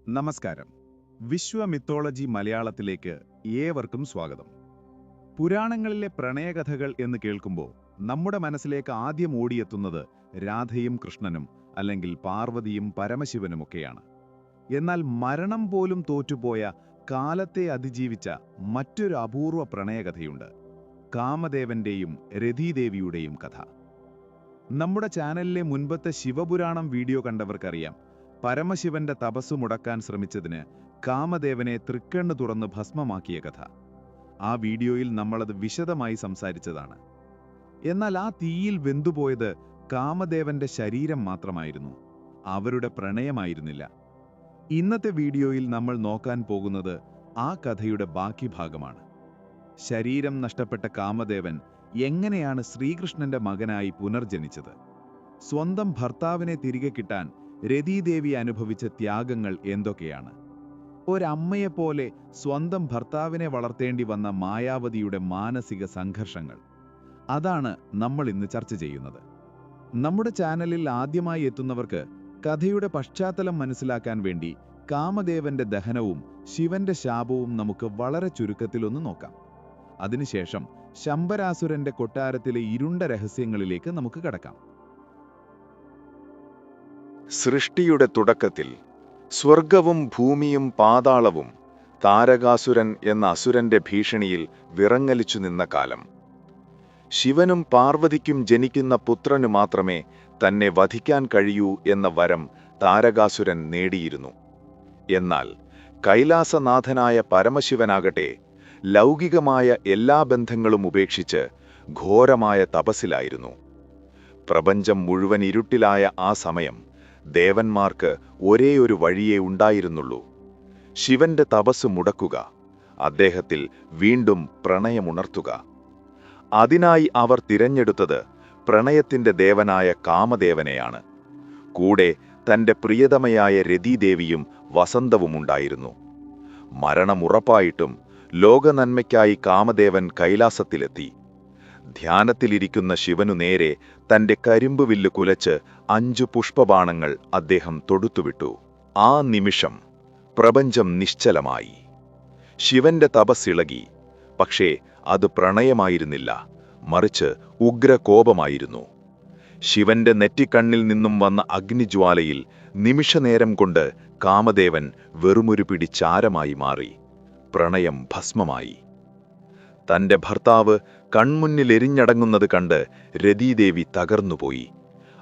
നമസ്കാരം. വിശ്വ മിത്തോളജി മലയാളത്തിലേക്ക് ഏവർക്കും സ്വാഗതം. പുരാണങ്ങളിലെ പ്രണയകഥകൾ എന്ന് കേൾക്കുമ്പോൾ നമ്മുടെ മനസ്സിലേക്ക് ആദ്യം ഓടിയെത്തുന്നത് രാധയും കൃഷ്ണനും അല്ലെങ്കിൽ പാർവതിയും പരമശിവനുമൊക്കെയാണ്. എന്നാൽ മരണം പോലും തോറ്റുപോയ കാലത്തെ അതിജീവിച്ച മറ്റൊരു അപൂർവ പ്രണയകഥയുണ്ട്. കാമദേവന്റെയും രതീദേവിയുടെയും കഥ. നമ്മുടെ ചാനലിലെ മുൻപത്തെ ശിവപുരാണം വീഡിയോ കണ്ടവർക്കറിയാം, പരമശിവന്റെ തപസ്സു മുടക്കാൻ ശ്രമിച്ചതിന് കാമദേവനെ തൃക്കണ്ണു തുറന്ന് ഭസ്മമാക്കിയ കഥ. ആ വീഡിയോയിൽ നമ്മളത് വിശദമായി സംസാരിച്ചതാണ്. എന്നാൽ ആ തീയിൽ വെന്തുപോയത് കാമദേവന്റെ ശരീരം മാത്രമായിരുന്നു, അവരുടെ പ്രണയമായിരുന്നില്ല. ഇന്നത്തെ വീഡിയോയിൽ നമ്മൾ നോക്കാൻ പോകുന്നത് ആ കഥയുടെ ബാക്കി ഭാഗമാണ്. ശരീരം നഷ്ടപ്പെട്ട കാമദേവൻ എങ്ങനെയാണ് ശ്രീകൃഷ്ണന്റെ മകനായി പുനർജനിച്ചത്? സ്വന്തം ഭർത്താവിനെ തിരികെ കിട്ടാൻ രതീദേവി അനുഭവിച്ച ത്യാഗങ്ങൾ എന്തൊക്കെയാണ്? ഒരമ്മയെപ്പോലെ സ്വന്തം ഭർത്താവിനെ വളർത്തേണ്ടി വന്ന മായാവതിയുടെ മാനസിക സംഘർഷങ്ങൾ, അതാണ് നമ്മൾ ഇന്ന് ചർച്ച ചെയ്യുന്നത്. നമ്മുടെ ചാനലിൽ ആദ്യമായി എത്തുന്നവർക്ക് കഥയുടെ പശ്ചാത്തലം മനസ്സിലാക്കാൻ വേണ്ടി കാമദേവന്റെ ദഹനവും ശിവന്റെ ശാപവും നമുക്ക് വളരെ ചുരുക്കത്തിലൊന്ന് നോക്കാം. അതിനുശേഷം ശംബരാസുരന്റെ കൊട്ടാരത്തിലെ ഇരുണ്ട രഹസ്യങ്ങളിലേക്ക് നമുക്ക് കടക്കാം. സൃഷ്ടിയുടെ തുടക്കത്തിൽ സ്വർഗവും ഭൂമിയും പാതാളവും താരകാസുരൻ എന്ന അസുരന്റെ ഭീഷണിയിൽ വിറങ്ങലിച്ചു നിന്ന കാലം. ശിവനും പാർവതിക്കും ജനിക്കുന്ന പുത്രനു മാത്രമേ തന്നെ വധിക്കാൻ കഴിയൂ എന്ന വരം താരകാസുരൻ നേടിയിരുന്നു. എന്നാൽ കൈലാസനാഥനായ പരമശിവനാകട്ടെ ലൗകികമായ എല്ലാ ബന്ധങ്ങളും ഉപേക്ഷിച്ച് ഘോരമായ തപസ്സിലായിരുന്നു. പ്രപഞ്ചം മുഴുവൻ ഇരുട്ടിലായ ആ സമയം ദേവന്മാർക്ക് ഒരേയൊരു വഴിയേ ഉണ്ടായിരുന്നുള്ളൂ: ശിവന്റെ തപസ് മുടക്കുക, അദ്ദേഹത്തിൽ വീണ്ടും പ്രണയമുണർത്തുക. അതിനായി അവർ തിരഞ്ഞെടുത്തത് പ്രണയത്തിന്റെ ദേവനായ കാമദേവനെയാണ്. കൂടെ തന്റെ പ്രിയതമയായ രതീദേവിയും വസന്തവുമുണ്ടായിരുന്നു. മരണമുറപ്പായിട്ടും ലോകനന്മയ്ക്കായി കാമദേവൻ കൈലാസത്തിലെത്തി. ധ്യാനത്തിലിരിക്കുന്ന ശിവനു നേരെ തന്റെ കരിമ്പുവില്ല് കുലച്ച് 5 പുഷ്പബാണങ്ങൾ അദ്ദേഹം തൊടുത്തുവിട്ടു. ആ നിമിഷം പ്രപഞ്ചം നിശ്ചലമായി. ശിവന്റെ തപസ്സിളകി. പക്ഷേ അത് പ്രണയമായിരുന്നില്ല, മറിച്ച് ഉഗ്രകോപമായിരുന്നു. ശിവന്റെ നെറ്റിക്കണ്ണിൽ നിന്നും വന്ന അഗ്നിജ്വാലയിൽ നിമിഷനേരം കൊണ്ട് കാമദേവൻ വെറുമൊരു പിടി ചാരമായി മാറി. പ്രണയം ഭസ്മമായി. തന്റെ ഭർത്താവ് കൺമുന്നിലെരിഞ്ഞടങ്ങുന്നത് കണ്ട് രതീദേവി തകർന്നുപോയി.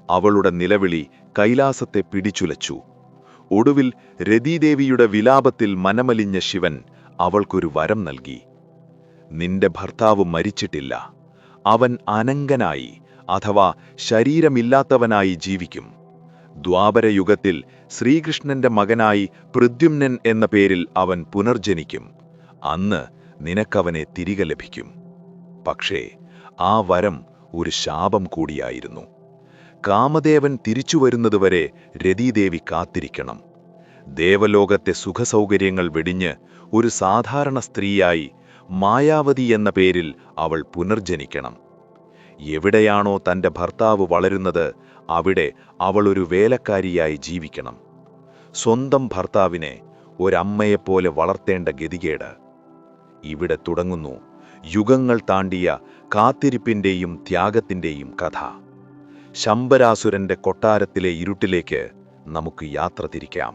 അവളുടെ നിലവിളി കൈലാസത്തെ പിടിച്ചുലച്ചു. ഒടുവിൽ രതീദേവിയുടെ വിലാപത്തിൽ മനമലിഞ്ഞ ശിവൻ അവൾക്കൊരു വരം നൽകി. നിന്റെ ഭർത്താവ് മരിച്ചിട്ടില്ല, അവൻ അനങ്കനായി അഥവാ ശരീരമില്ലാത്തവനായി ജീവിക്കും. ദ്വാപരയുഗത്തിൽ ശ്രീകൃഷ്ണന്റെ മകനായി പ്രദ്യുമ്നൻ എന്ന പേരിൽ അവൻ പുനർജനിക്കും. അന്ന് നിനക്കവനെ തിരികെ ലഭിക്കും. പക്ഷേ ആ വരം ഒരു ശാപം കൂടിയായിരുന്നു. കാമദേവൻ തിരിച്ചുവരുന്നതുവരെ രതീദേവി കാത്തിരിക്കണം. ദേവലോകത്തെ സുഖസൗകര്യങ്ങൾ വെടിഞ്ഞ് ഒരു സാധാരണ സ്ത്രീയായി മായാവതി എന്ന പേരിൽ അവൾ പുനർജനിക്കണം. എവിടെയാണോ തന്റെ ഭർത്താവ് വളരുന്നത് അവിടെ അവൾ ഒരു വേലക്കാരിയായി ജീവിക്കണം. സ്വന്തം ഭർത്താവിനെ ഒരമ്മയെപ്പോലെ വളർത്തേണ്ട ഗതികേട്. ഇവിടെ തുടങ്ങുന്നു യുഗങ്ങൾ താണ്ടിയ കാത്തിരിപ്പിന്റെയും ത്യാഗത്തിന്റെയും കഥ. ശംബരാസുരന്റെ കൊട്ടാരത്തിലെ ഇരുട്ടിലേക്ക് നമുക്ക് യാത്ര തിരിക്കാം.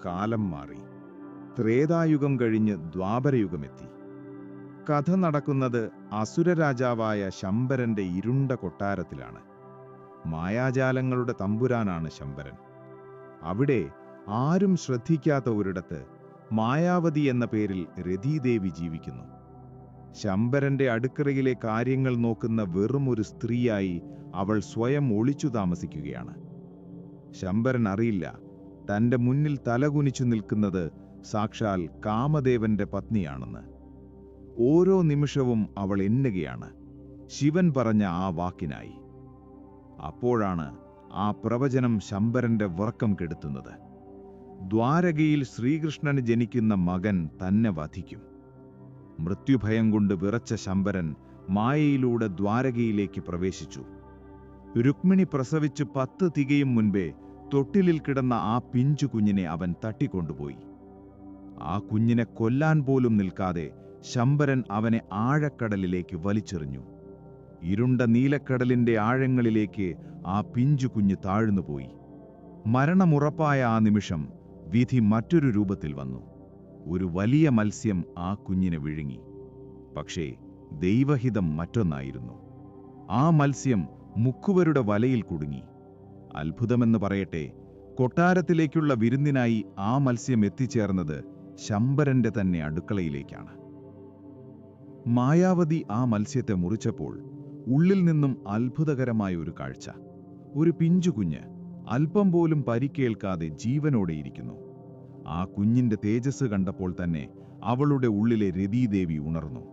കാലം മാറി. ത്രേതായുഗം കഴിഞ്ഞ് ദ്വാപരയുഗമെത്തി. കഥ നടക്കുന്നത് അസുരരാജാവായ ശംബരന്റെ ഇരുണ്ട കൊട്ടാരത്തിലാണ്. മായാജാലങ്ങളുടെ തമ്പുരാനാണ് ശംബരൻ. അവിടെ ആരും ശ്രദ്ധിക്കാത്ത ഒരിടത്ത് മായാവതി എന്ന പേരിൽ രതീദേവി ജീവിക്കുന്നു. ശംബരന്റെ അടുക്കളയിലെ കാര്യങ്ങൾ നോക്കുന്ന വെറും ഒരു സ്ത്രീയായി അവൾ സ്വയം ഒളിച്ചു താമസിക്കുകയാണ്. ശംബരൻ അറിയില്ല, തന്റെ മുന്നിൽ തലകുനിച്ചു നിൽക്കുന്നത് സാക്ഷാൽ കാമദേവന്റെ പത്നിയാണെന്ന്. ഓരോ നിമിഷവും അവൾ എണ്ണുകയാണ്, ശിവൻ പറഞ്ഞ ആ വാക്കിനായി. അപ്പോഴാണ് ആ പ്രവചനം ശംബരന്റെ ഉറക്കം കെടുത്തുന്നത്. ദ്വാരകയിൽ ശ്രീകൃഷ്ണന് ജനിക്കുന്ന മകൻ തന്നെ വധിക്കും. മൃത്യുഭയം കൊണ്ട് വിറച്ച ശംബരൻ മായയിലൂടെ ദ്വാരകയിലേക്ക് പ്രവേശിച്ചു. രുക്മിണി പ്രസവിച്ച് 10 തികയും മുൻപേ തൊട്ടിലിൽ കിടന്ന ആ പിഞ്ചു കുഞ്ഞിനെ അവൻ തട്ടിക്കൊണ്ടുപോയി. ആ കുഞ്ഞിനെ കൊല്ലാൻ പോലും നിൽക്കാതെ ശംബരൻ അവനെ ആഴക്കടലിലേക്ക് വലിച്ചെറിഞ്ഞു. ഇരുണ്ട നീലക്കടലിന്റെ ആഴങ്ങളിലേക്ക് ആ പിഞ്ചു കുഞ്ഞ് താഴ്ന്നുപോയി. മരണമുറപ്പായ ആ നിമിഷം വിധി മറ്റൊരു രൂപത്തിൽ വന്നു. ഒരു വലിയ മത്സ്യം ആ കുഞ്ഞിനെ വിഴുങ്ങി. പക്ഷേ ദൈവഹിതം മറ്റൊന്നായിരുന്നു. ആ മത്സ്യം മുക്കുവരുടെ വലയിൽ കുടുങ്ങി. അത്ഭുതമെന്ന് പറയട്ടെ, കൊട്ടാരത്തിലേക്കുള്ള വിരുന്നിനായി ആ മത്സ്യം എത്തിച്ചേർന്നത് ശംബരന്റെ തന്നെ അടുക്കളയിലേക്കാണ്. മായാവതി ആ മത്സ്യത്തെ മുറിച്ചപ്പോൾ ഉള്ളിൽ നിന്നും അത്ഭുതകരമായ ഒരു കാഴ്ച. ഒരു പിഞ്ചുകുഞ്ഞ് അല്പം പോലും പരിക്കേൽക്കാതെ ജീവനോടെയിരിക്കുന്നു. ആ കുഞ്ഞിന്റെ തേജസ് കണ്ടപ്പോൾ തന്നെ അവളുടെ ഉള്ളിലെ രതീദേവി ഉണർന്നു.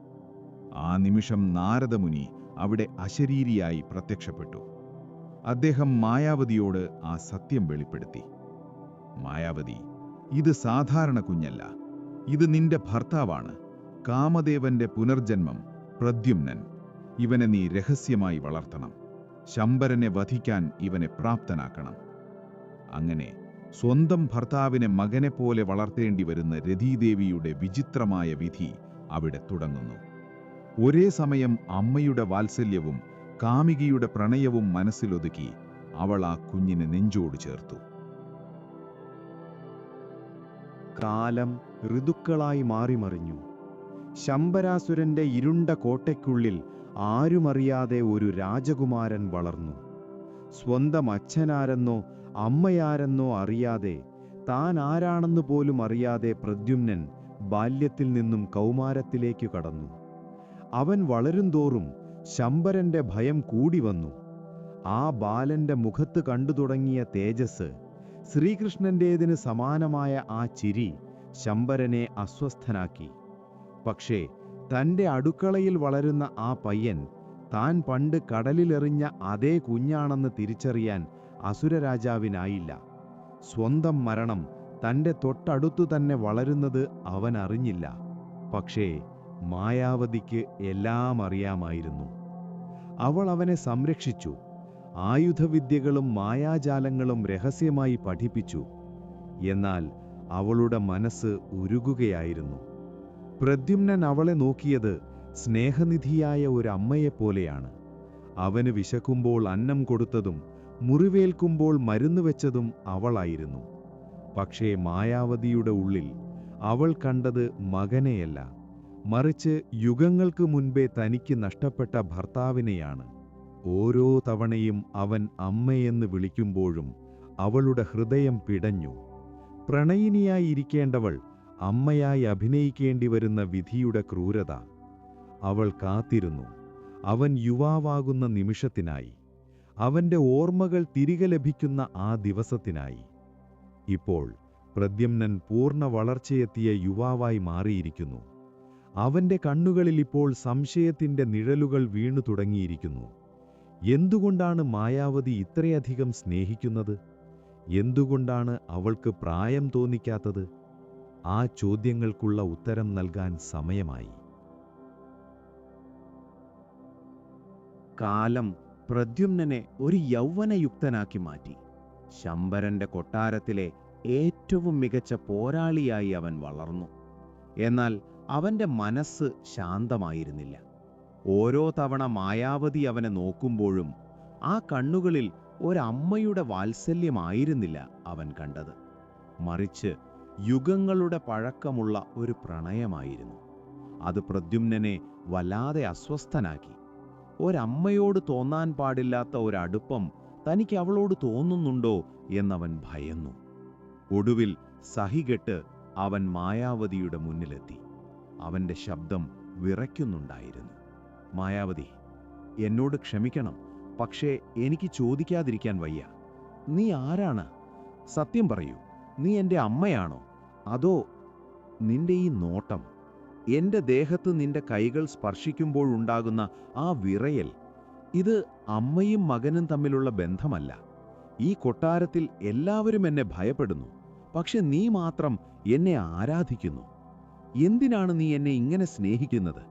ആ നിമിഷം നാരദമുനി അവിടെ അശരീരിയായി പ്രത്യക്ഷപ്പെട്ടു. അദ്ദേഹം മായാവതിയോട് ആ സത്യം വെളിപ്പെടുത്തി. മായാവതി, ഇത് സാധാരണ കുഞ്ഞല്ല. ഇത് നിന്റെ ഭർത്താവാണ്, കാമദേവന്റെ പുനർജന്മം പ്രദ്യുമ്നൻ. ഇവനെ നീ രഹസ്യമായി വളർത്തണം. ശംബരനെ വധിക്കാൻ ഇവനെ പ്രാപ്തനാക്കണം. അങ്ങനെ സ്വന്തം ഭർത്താവിനെ മകനെപ്പോലെ വളർത്തേണ്ടി വരുന്ന രതീദേവിയുടെ വിചിത്രമായ വിധി അവിടെ തുടങ്ങുന്നു. ഒരേ സമയം അമ്മയുടെ വാത്സല്യവും കാമികിയുടെ പ്രണയവും മനസ്സിലൊതുക്കി അവൾ ആ കുഞ്ഞിനെ നെഞ്ചോട് ചേർത്തു. കാലം ഋതുക്കളായി മാറിമറിഞ്ഞു. ശംബരാസുരന്റെ ഇരുണ്ട കോട്ടയ്ക്കുള്ളിൽ ആരുമറിയാതെ ഒരു രാജകുമാരൻ വളർന്നു. സ്വന്തം അച്ഛനാരെന്നോ അമ്മയാരെന്നോ അറിയാതെ, താൻ ആരാണെന്ന് പോലും അറിയാതെ പ്രദ്യുമ്നൻ ബാല്യത്തിൽ നിന്നും കൗമാരത്തിലേക്ക് കടന്നു. അവൻ വളരുംതോറും ശംബരന്റെ ഭയം കൂടി വന്നു. ആ ബാലന്റെ മുഖത്ത് കണ്ടു തുടങ്ങിയ തേജസ്, ശ്രീകൃഷ്ണന്റേതിന് സമാനമായ ആ ചിരി ശംബരനെ അസ്വസ്ഥനാക്കി. പക്ഷേ തന്റെ അടുക്കളയിൽ വളരുന്ന ആ പയ്യൻ താൻ പണ്ട് കടലിലെറിഞ്ഞ അതേ കുഞ്ഞാണെന്ന് തിരിച്ചറിയാൻ അസുരരാജാവിനായില്ല. സ്വന്തം മരണം തന്റെ തൊട്ടടുത്തു തന്നെ വളരുന്നത് അവൻ അറിഞ്ഞില്ല. പക്ഷേ മായാവതിക്ക് എല്ലാം അറിയാമായിരുന്നു. അവൾ അവനെ സംരക്ഷിച്ചു. ആയുധവിദ്യകളും മായാജാലങ്ങളും രഹസ്യമായി പഠിപ്പിച്ചു. എന്നാൽ അവളുടെ മനസ്സ് ഉരുകുകയായിരുന്നു. പ്രദ്യുമ്നൻ അവളെ നോക്കിയത് സ്നേഹനിധിയായ ഒരു അമ്മയെപ്പോലെയാണ്. അവന് വിശക്കുമ്പോൾ അന്നം കൊടുത്തതും മുറിവേൽക്കുമ്പോൾ മരുന്ന് വെച്ചതും അവളായിരുന്നു. പക്ഷേ മായാവതിയുടെ ഉള്ളിൽ അവൾ കണ്ടത് മകനെയല്ല, മറിച്ച് യുഗങ്ങൾക്ക് മുൻപേ തനിക്ക് നഷ്ടപ്പെട്ട ഭർത്താവിനെയാണ്. ഓരോ തവണയും അവൻ അമ്മയെന്ന് വിളിക്കുമ്പോഴും അവളുടെ ഹൃദയം പിടഞ്ഞു. പ്രണയിനിയായിരിക്കേണ്ടവൾ അമ്മയായി അഭിനയിക്കേണ്ടി വരുന്ന വിധിയുടെ ക്രൂരത. അവൾ കാത്തിരുന്നു, അവൻ യുവാവാകുന്ന നിമിഷത്തിനായി, അവന്റെ ഓർമ്മകൾ തിരികെ ലഭിക്കുന്ന ആ ദിവസത്തിനായി. ഇപ്പോൾ പ്രദ്യുമ്നൻ പൂർണ്ണ വളർച്ചയെത്തിയ യുവാവായി മാറിയിരിക്കുന്നു. അവന്റെ കണ്ണുകളിൽ ഇപ്പോൾ സംശയത്തിന്റെ നിഴലുകൾ വീണു തുടങ്ങിയിരിക്കുന്നു. എന്തുകൊണ്ടാണ് മായാവതി ഇത്രയധികം സ്നേഹിക്കുന്നത്? എന്തുകൊണ്ടാണ് അവൾക്ക് പ്രായം തോന്നിക്കാത്തത്? ആ ചോദ്യങ്ങൾക്കുള്ള ഉത്തരം നൽകാൻ സമയമായി. കാലം പ്രദ്യുമ്നനെ ഒരു യൗവനയുക്തനാക്കി മാറ്റി. ശംബരന്റെ കൊട്ടാരത്തിലെ ഏറ്റവും മികച്ച പോരാളിയായി അവൻ വളർന്നു. എന്നാൽ അവന്റെ മനസ്സ് ശാന്തമായിരുന്നില്ല. ഓരോ തവണ മായാവതി അവനെ നോക്കുമ്പോഴും ആ കണ്ണുകളിൽ ഒരമ്മയുടെ വാത്സല്യമായിരുന്നില്ല അവൻ കണ്ടത്. മറിച്ച് യുഗങ്ങളുടെ പഴക്കമുള്ള ഒരു പ്രണയമായിരുന്നു. അത് പ്രദ്യുമ്നനെ വല്ലാതെ അസ്വസ്ഥനാക്കി. ഒരമ്മയോട് തോന്നാൻ പാടില്ലാത്ത ഒരടുപ്പം തനിക്ക് അവളോട് തോന്നുന്നുണ്ടോ എന്നവൻ ഭയന്നു. ഒടുവിൽ സഹികെട്ട് അവൻ മായാവതിയുടെ മുന്നിലെത്തി. അവന്റെ ശബ്ദം വിറയ്ക്കുന്നുണ്ടായിരുന്നു. മായാവതി, എന്നോട് ക്ഷമിക്കണം, പക്ഷേ എനിക്ക് ചോദിക്കാതിരിക്കാൻ വയ്യ. നീ ആരാണ്? സത്യം പറയൂ, നീ എൻ്റെ അമ്മയാണോ? അതോ നിന്റെ ഈ നോട്ടം, എൻ്റെ ദേഹത്ത് നിന്റെ കൈകൾ സ്പർശിക്കുമ്പോഴുണ്ടാകുന്ന ആ വിറയൽ, ഇത് അമ്മയും മകനും തമ്മിലുള്ള ബന്ധമല്ല. ഈ കൊട്ടാരത്തിൽ എല്ലാവരും എന്നെ ഭയപ്പെടുന്നു, പക്ഷെ നീ മാത്രം എന്നെ ആരാധിക്കുന്നു. എന്തിനാണ് നീ എന്നെ ഇങ്ങനെ സ്നേഹിക്കുന്നത്?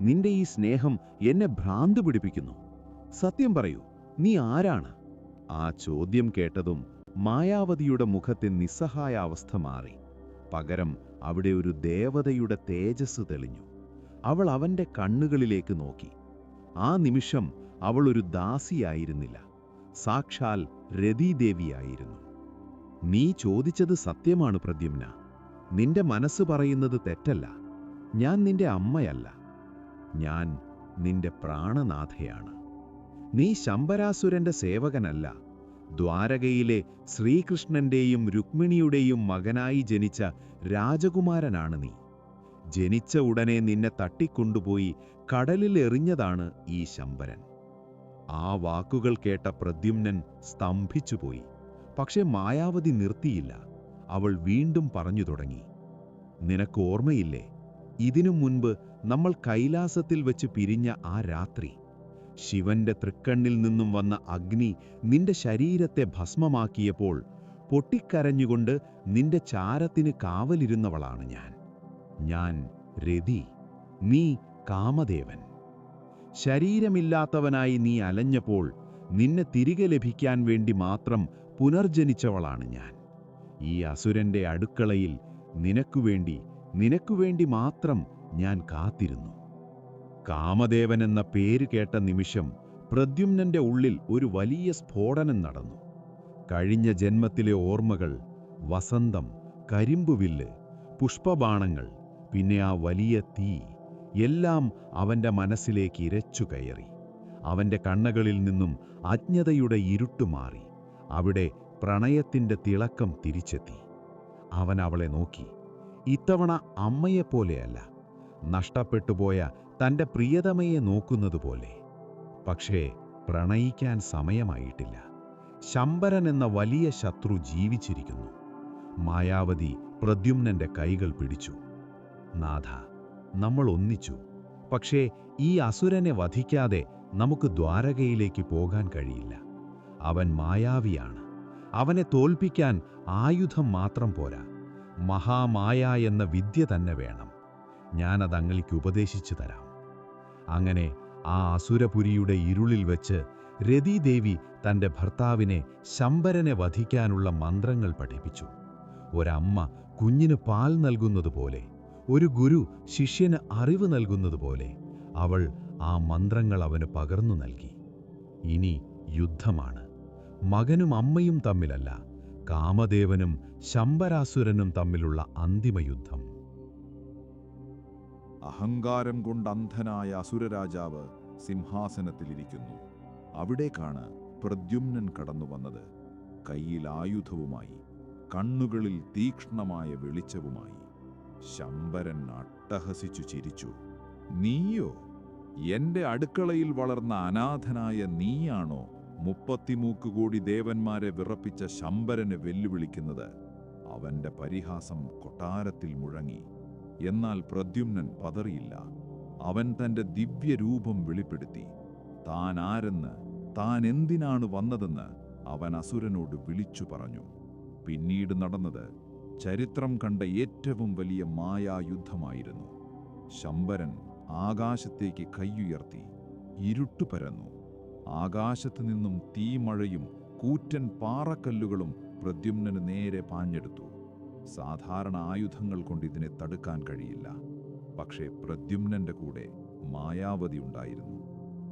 നിന്റെ ഈ സ്നേഹം എന്നെ ഭ്രാന്ത് പിടിപ്പിക്കുന്നു. സത്യം പറയൂ, നീ ആരാണ്? ആ ചോദ്യം കേട്ടതും മായാവതിയുടെ മുഖത്തെ നിസ്സഹായ അവസ്ഥ മാറി. പകരം അവിടെ ഒരു ദേവതയുടെ തേജസ് തെളിഞ്ഞു. അവൾ അവന്റെ കണ്ണുകളിലേക്ക് നോക്കി. ആ നിമിഷം അവൾ ഒരു ദാസിയായിരുന്നില്ല, സാക്ഷാൽ രതീദേവിയായിരുന്നു. നീ ചോദിച്ചത് സത്യമാണ് പ്രദ്യുമ്ന. നിന്റെ മനസ്സ് പറയുന്നത് തെറ്റല്ല. ഞാൻ നിന്റെ അമ്മയല്ല. ഞാൻ നിന്റെ പ്രാണനാഥയാണ്. നീ ശംബരാസുരന്റെ സേവകനല്ല. ദ്വാരകയിലെ ശ്രീകൃഷ്ണന്റെയും രുക്മിണിയുടെയും മകനായി ജനിച്ച രാജകുമാരനാണ് നീ. ജനിച്ച ഉടനെ നിന്നെ തട്ടിക്കൊണ്ടുപോയി കടലിൽ എറിഞ്ഞതാണ് ഈ ശംബരൻ. ആ വാക്കുകൾ കേട്ട പ്രദ്യുമ്നൻ സ്തംഭിച്ചുപോയി. പക്ഷെ മായാവതി നിർത്തിയില്ല. അവൾ വീണ്ടും പറഞ്ഞു തുടങ്ങി. നിനക്ക് ഓർമ്മയില്ലേ, ഇതിനു മുൻപ് നമ്മൾ കൈലാസത്തിൽ വെച്ച് പിരിഞ്ഞ ആ രാത്രി? ശിവന്റെ തൃക്കണ്ണിൽ നിന്നും വന്ന അഗ്നി നിന്റെ ശരീരത്തെ ഭസ്മമാക്കിയപ്പോൾ പൊട്ടിക്കരഞ്ഞുകൊണ്ട് നിന്റെ ചാരത്തിന് കാവലിരുന്നവളാണ് ഞാൻ. ഞാൻ രതി, നീ കാമദേവൻ. ശരീരമില്ലാത്തവനായി നീ അലഞ്ഞപ്പോൾ നിന്നെ തിരികെ ലഭിക്കാൻ വേണ്ടി മാത്രം പുനർജനിച്ചവളാണ് ഞാൻ. ഈ അസുരന്റെ അടുക്കളയിൽ നിനക്കുവേണ്ടി മാത്രം ഞാൻ കാത്തിരുന്നു. കാമദേവൻ എന്ന പേര് കേട്ട നിമിഷം പ്രദ്യുമ്നന്റെ ഉള്ളിൽ ഒരു വലിയ സ്ഫോടനം നടന്നു. കഴിഞ്ഞ ജന്മത്തിലെ ഓർമ്മകൾ, വസന്തം, കരിമ്പുവില്ല്, പുഷ്പബാണങ്ങൾ, പിന്നെ ആ വലിയ തീ എല്ലാം അവന്റെ മനസ്സിലേക്ക് ഇരച്ചു കയറി. അവന്റെ കണ്ണുകളിൽ നിന്നും അജ്ഞതയുടെ ഇരുട്ടുമാറി. അവിടെ പ്രണയത്തിന്റെ തിളക്കം തിരിച്ചെത്തി. അവൻ അവളെ നോക്കി. ഇത്തവണ അമ്മയെപ്പോലെയല്ല, നഷ്ടപ്പെട്ടുപോയ തന്റെ പ്രിയതമയെ നോക്കുന്നതുപോലെ. പക്ഷേ പ്രണയിക്കാൻ സമയമായിട്ടില്ല. ശംബരൻ എന്ന വലിയ ശത്രു ജീവിച്ചിരിക്കുന്നു. മായാവതി പ്രദ്യുമ്നന്റെ കൈകൾ പിടിച്ചു. നാഥ, നമ്മൾ ഒന്നിച്ചു. പക്ഷേ ഈ അസുരനെ വധിക്കാതെ നമുക്ക് ദ്വാരകയിലേക്ക് പോകാൻ കഴിയില്ല. അവൻ മായാവിയാണ്. അവനെ തോൽപ്പിക്കാൻ ആയുധം മാത്രം പോരാ, മഹാമായ എന്ന വിദ്യ തന്നെ വേണം. ഞാനത് അങ്ങയ്ക്ക് ഉപദേശിച്ചു തരാം. അങ്ങനെ ആ അസുരപുരിയുടെ ഇരുളിൽ വെച്ച് രതീദേവി തന്റെ ഭർത്താവിനെ ശംബരനെ വധിക്കാനുള്ള മന്ത്രങ്ങൾ പഠിപ്പിച്ചു. ഒരമ്മ കുഞ്ഞിന് പാൽ നൽകുന്നതുപോലെ, ഒരു ഗുരു ശിഷ്യന് അറിവ് നൽകുന്നതുപോലെ അവൾ ആ മന്ത്രങ്ങൾ അവന് പകർന്നു നൽകി. ഇനി യുദ്ധമാണ്. മകനും അമ്മയും തമ്മിലല്ല, കാമദേവനും ശംബരാസുരനും തമ്മിലുള്ള അന്തിമയുദ്ധം. അഹങ്കാരം കൊണ്ട് അന്ധനായ അസുരരാജാവ് സിംഹാസനത്തിലിരിക്കുന്നു. അവിടേക്കാണ് പ്രദ്യുമ്നൻ കടന്നു വന്നത്. കയ്യിൽ ആയുധവുമായി, കണ്ണുകളിൽ തീക്ഷ്ണമായ വെളിച്ചവുമായി. ശംബരൻ അട്ടഹസിച്ചു ചിരിച്ചു. നീയോ? എന്റെ അടുക്കളയിൽ വളർന്ന അനാഥനായ നീയാണോ 33 കോടി ദേവന്മാരെ വിറപ്പിച്ച ശംബരനെ വെല്ലുവിളിക്കുന്നത്? അവന്റെ പരിഹാസം കൊട്ടാരത്തിൽ മുഴങ്ങി. എന്നാൽ പ്രദ്യുമ്നൻ പതറിയില്ല. അവൻ തന്റെ ദിവ്യരൂപം വെളിപ്പെടുത്തി. താൻ ആരെന്ന്, താൻ എന്തിനാണ് വന്നതെന്ന് അവൻ അസുരനോട് വിളിച്ചു പറഞ്ഞു. പിന്നീട് നടന്നത് ചരിത്രം കണ്ട ഏറ്റവും വലിയ മായായുദ്ധമായിരുന്നു. ശംബരൻ ആകാശത്തേക്ക് കൈയുയർത്തി. ഇരുട്ടു പരന്നു. ആകാശത്തു നിന്നും തീമഴയും കൂറ്റൻ പാറക്കല്ലുകളും പ്രദ്യുമ്നന് നേരെ പാഞ്ഞെടുത്തു. സാധാരണ ആയുധങ്ങൾ കൊണ്ട് ഇതിനെ തടുക്കാൻ കഴിയില്ല. പക്ഷേ പ്രദ്യുമ്നന്റെ കൂടെ മായാവതി ഉണ്ടായിരുന്നു.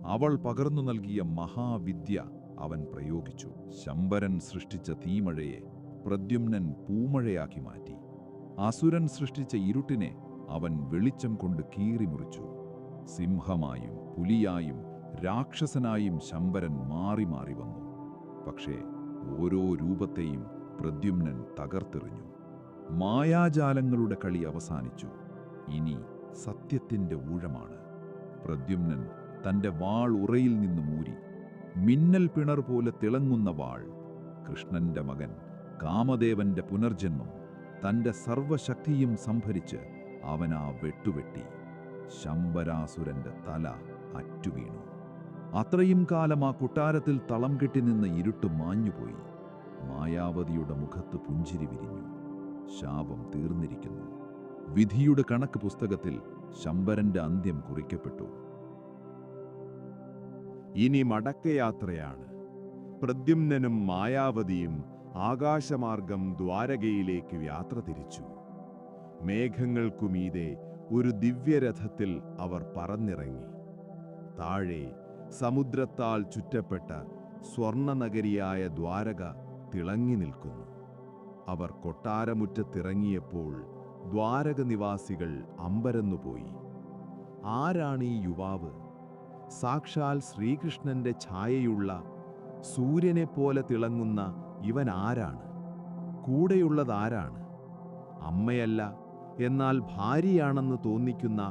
അവൾ പകർന്നു നൽകിയ മഹാവിദ്യ അവൻ പ്രയോഗിച്ചു. ശംബരൻ സൃഷ്ടിച്ച തീമഴയെ പ്രദ്യുമ്നൻ പൂമഴയാക്കി മാറ്റി. അസുരൻ സൃഷ്ടിച്ച ഇരുട്ടിനെ അവൻ വെളിച്ചം കൊണ്ട് കീറിമുറിച്ചു. സിംഹമായും പുലിയായും രാക്ഷസനായും ശംബരൻ മാറി മാറി വന്നു. പക്ഷേ ഓരോ രൂപത്തെയും പ്രദ്യുമ്നൻ തകർത്തെറിഞ്ഞു. മായാജാലങ്ങളുടെ കളി അവസാനിച്ചു. ഇനി സത്യത്തിന്റെ ഊഴമാണ്. പ്രദ്യുമ്നൻ തന്റെ വാൾ ഉറയിൽ നിന്ന് മൂരി. മിന്നൽ പിണർ പോലെ തിളങ്ങുന്ന വാൾ. കൃഷ്ണന്റെ മകൻ കാമദേവന്റെ പുനർജന്മം. തന്റെ സർവശക്തിയും സംഭരിച്ച് അവൻ ആ വെട്ടുവെട്ടി. ശംബരാസുരന്റെ തല അറ്റുവീണു. അത്രയും കാലം ആ കൊട്ടാരത്തിൽ തളം കെട്ടി നിന്ന ഇരുട്ട് മാഞ്ഞുപോയി. മായാവതിയുടെ മുഖത്ത് പുഞ്ചിരി വിരിഞ്ഞു. ശാപം തീർന്നിരിക്കുന്നു. വിധിയുടെ കണക്ക് പുസ്തകത്തിൽ ശംബരന്റെ അന്ത്യം കുറിക്കപ്പെട്ടു. ഇനി മടക്കയാത്രയാണ്. പ്രദ്യുമ്നനും മായാവതിയും ആകാശമാർഗം ദ്വാരകയിലേക്ക് യാത്ര തിരിച്ചു. മേഘങ്ങൾക്കുമീതെ ഒരു ദിവ്യരഥത്തിൽ അവർ പറന്നിറങ്ങി. താഴെ സമുദ്രത്താൽ ചുറ്റപ്പെട്ട സ്വർണനഗരിയായ ദ്വാരക തിളങ്ങി നിൽക്കുന്നു. അവർ കൊട്ടാരമുറ്റത്തിറങ്ങിയപ്പോൾ ദ്വാരക നിവാസികൾ അമ്പരന്നുപോയി. ആരാണീ യുവാവ്? സാക്ഷാൽ ശ്രീകൃഷ്ണന്റെ ഛായയുള്ള സൂര്യനെപ്പോലെ തിളങ്ങുന്ന ഇവൻ ആരാണ്? കൂടെയുള്ളതാരാണ്? അമ്മയല്ല, എന്നാൽ ഭാര്യയാണെന്ന് തോന്നിക്കുന്ന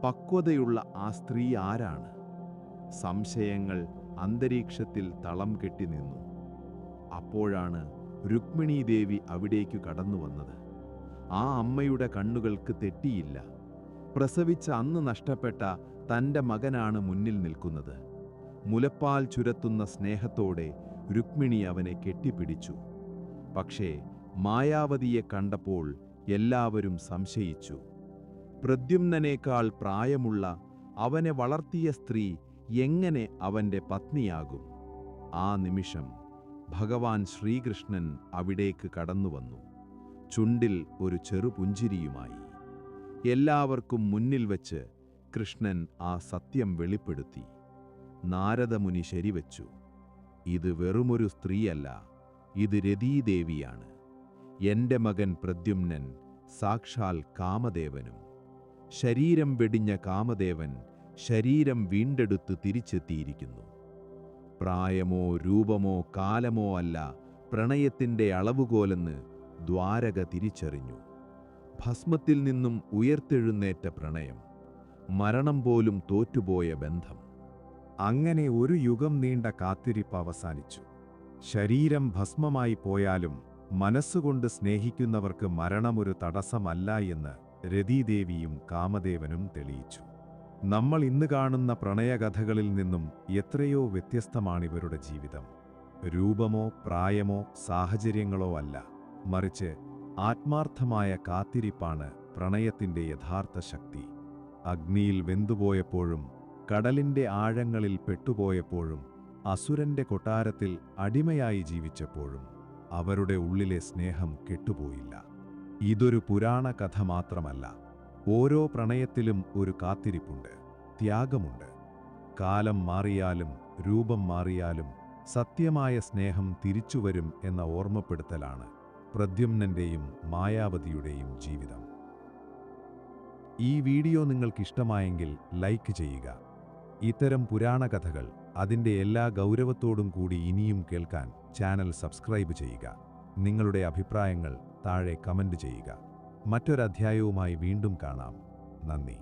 പക്വതയുള്ള ആ സ്ത്രീ ആരാണ്? സംശയങ്ങൾ അന്തരീക്ഷത്തിൽ തളം കെട്ടി നിന്നു. അപ്പോഴാണ് രുക്മിണീദേവി അവിടേക്കു കടന്നുവന്നത്. ആ അമ്മയുടെ കണ്ണുകൾക്ക് തെറ്റിയില്ല. പ്രസവിച്ച അന്ന് നഷ്ടപ്പെട്ട തൻ്റെ മകനാണ് മുന്നിൽ നിൽക്കുന്നത്. മുലപ്പാൽ ചുരത്തുന്ന സ്നേഹത്തോടെ രുക്മിണി അവനെ കെട്ടിപ്പിടിച്ചു. പക്ഷേ മായാവതിയെ കണ്ടപ്പോൾ എല്ലാവരും സംശയിച്ചു. പ്രദ്യുമ്നനേക്കാൾ പ്രായമുള്ള അവനെ വളർത്തിയ സ്ത്രീ എങ്ങനെ അവൻ്റെ പത്നിയാകും? ആ നിമിഷം ഭഗവാൻ ശ്രീകൃഷ്ണൻ അവിടേക്ക് കടന്നുവന്നു, ചുണ്ടിൽ ഒരു ചെറുപുഞ്ചിരിയുമായി. എല്ലാവർക്കും മുന്നിൽ വച്ച് കൃഷ്ണൻ ആ സത്യം വെളിപ്പെടുത്തി. നാരദമുനി ശരിവച്ചു. ഇത് വെറുമൊരു സ്ത്രീയല്ല, ഇത് രതീദേവിയാണ്. എൻ്റെ മകൻ പ്രദ്യുമ്നൻ സാക്ഷാൽ കാമദേവനും. ശരീരം വെടിഞ്ഞ കാമദേവൻ ശരീരം വീണ്ടെടുത്ത് തിരിച്ചെത്തിയിരിക്കുന്നു. പ്രായമോ രൂപമോ കാലമോ അല്ല പ്രണയത്തിൻ്റെ അളവുകോലെന്ന് ദ്വാരക തിരിച്ചറിഞ്ഞു. ഭസ്മത്തിൽ നിന്നും ഉയർത്തെഴുന്നേറ്റ പ്രണയം, മരണം പോലും തോറ്റുപോയ ബന്ധം. അങ്ങനെ ഒരു യുഗം നീണ്ട കാത്തിരിപ്പ് അവസാനിച്ചു. ശരീരം ഭസ്മമായി പോയാലും മനസ്സുകൊണ്ട് സ്നേഹിക്കുന്നവർക്ക് മരണമൊരു തടസ്സമല്ല എന്ന് രതീദേവിയും കാമദേവനും തെളിയിച്ചു. നമ്മൾ ഇന്ന് കാണുന്ന പ്രണയകഥകളിൽ നിന്നും എത്രയോ വ്യത്യസ്തമാണിവരുടെ ജീവിതം. രൂപമോ പ്രായമോ സാഹചര്യങ്ങളോ അല്ല, മറിച്ച് ആത്മാർത്ഥമായ കാത്തിരിപ്പാണ് പ്രണയത്തിൻ്റെ യഥാർത്ഥ ശക്തി. അഗ്നിയിൽ വെന്തുപോയപ്പോഴും കടലിൻ്റെ ആഴങ്ങളിൽ പെട്ടുപോയപ്പോഴും അസുരന്റെ കൊട്ടാരത്തിൽ അടിമയായി ജീവിച്ചപ്പോഴും അവരുടെ ഉള്ളിലെ സ്നേഹം കെട്ടുപോയില്ല. ഇതൊരു പുരാണ കഥ മാത്രമല്ല. ഓരോ പ്രണയത്തിലും ഒരു കാത്തിരിപ്പുണ്ട്, ത്യാഗമുണ്ട്. കാലം മാറിയാലും രൂപം മാറിയാലും സത്യമായ സ്നേഹം തിരിച്ചുവരും എന്ന ഓർമ്മപ്പെടുത്തലാണ് പ്രദ്യുമ്നന്റെയും മായാവതിയുടെയും ജീവിതം. ഈ വീഡിയോ നിങ്ങൾക്കിഷ്ടമായെങ്കിൽ ലൈക്ക് ചെയ്യുക. ഇത്തരം പുരാണ കഥകൾ അതിൻ്റെ എല്ലാ ഗൗരവത്തോടും കൂടി ഇനിയും കേൾക്കാൻ ചാനൽ സബ്സ്ക്രൈബ് ചെയ്യുക. നിങ്ങളുടെ അഭിപ്രായങ്ങൾ താഴെ കമന്റ് ചെയ്യുക. മറ്റൊരധ്യായവുമായി വീണ്ടും കാണാം. നന്ദി.